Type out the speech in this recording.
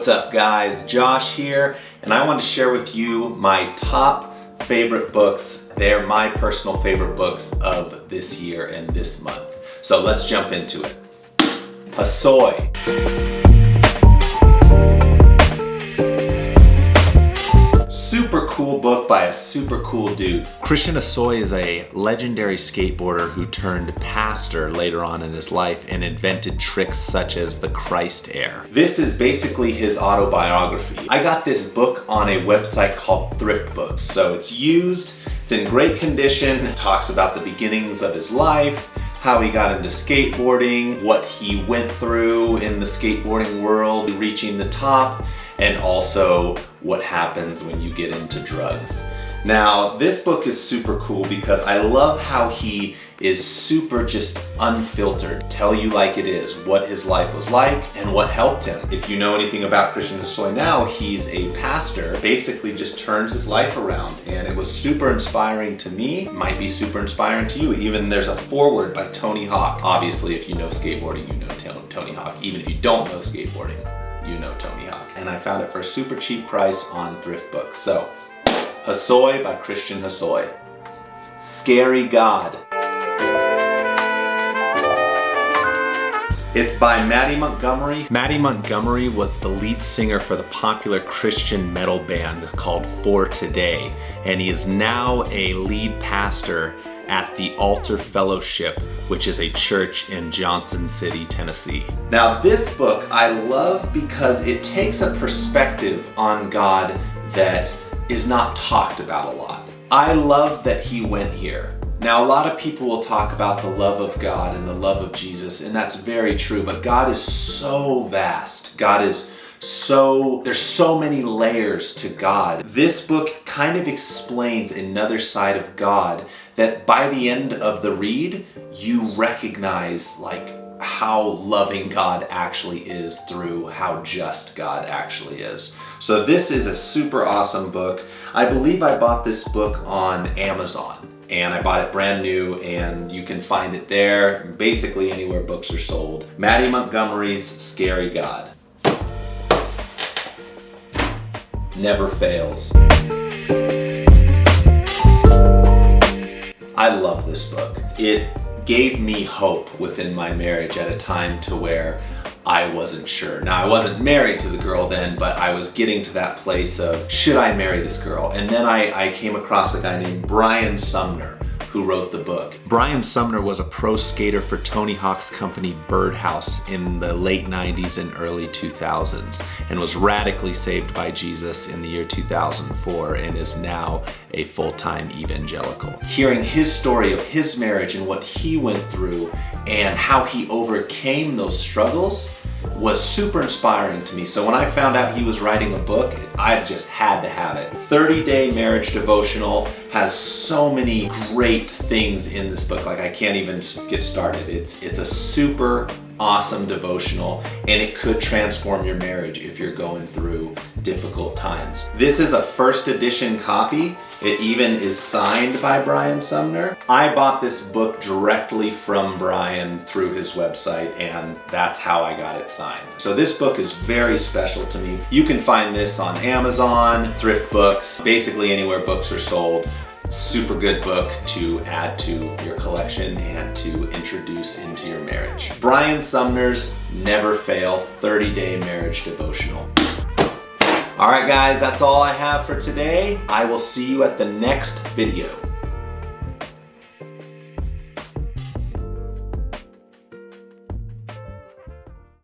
What's up guys, Josh here, and I want to share with you my top favorite books. They're my personal favorite books of this year and this month. So let's jump into it. HOSOI. Super cool book by a super cool dude. Christian HOSOI is a legendary skateboarder who turned pastor later on in his life and invented tricks such as the Christ Air. This is basically his autobiography. I got this book on a website called Thrift Books. So it's used, it's in great condition, it talks about the beginnings of his life, how he got into skateboarding, what he went through in the skateboarding world, reaching the top, and also what happens when you get into drugs. Now, this book is super cool because I love how he is super just unfiltered, tell you like it is, what his life was like and what helped him. If you know anything about Christian HOSOI now, he's a pastor, basically just turned his life around, and it was super inspiring to me. It might be super inspiring to you. Even there's a foreword by Tony Hawk. Obviously, if you know skateboarding, you know Tony Hawk. Even if you don't know skateboarding, you know Tony Hawk. And I found it for a super cheap price on Thrift Books. So, HOSOI by Christian HOSOI. Scary God. It's by Maddie Montgomery. Maddie Montgomery was the lead singer for the popular Christian metal band called For Today, and he is now a lead pastor at the Altar Fellowship, which is a church in Johnson City, Tennessee. Now this book I love because it takes a perspective on God that is not talked about a lot. I love that he went here. Now a lot of people will talk about the love of God and the love of Jesus, and that's very true, but God is so vast. God is there's so many layers to God. This book kind of explains another side of God that by the end of the read, you recognize like how loving God actually is through how just God actually is. So this is a super awesome book. I believe I bought this book on Amazon, and I bought it brand new, and you can find it there, basically anywhere books are sold. Maddie Montgomery's Scary God. Never fails. I love this book. It gave me hope within my marriage at a time to where I wasn't sure. Now, I wasn't married to the girl then, but I was getting to that place of, should I marry this girl? And then I came across a guy named Brian Sumner, who wrote the book. Brian Sumner was a pro skater for Tony Hawk's company Birdhouse in the late 90s and early 2000s, and was radically saved by Jesus in the year 2004 and is now a full-time evangelical. Hearing his story of his marriage and what he went through and how he overcame those struggles was super inspiring to me. So when I found out he was writing a book, I just had to have it. 30-Day Marriage Devotional has so many great things in this book. Like, I can't even get started. It's a super awesome devotional, and it could transform your marriage if you're going through difficult times. This is a first edition copy. It even is signed by Brian Sumner. I bought this book directly from Brian through his website, and that's how I got it signed. So this book is very special to me. You can find this on Amazon, Thrift Books, basically anywhere books are sold. Super good book to add to your collection and to introduce into your marriage. Brian Sumner's Never Fail 30-Day Marriage Devotional. All right guys, that's all I have for today. I will see you at the next video.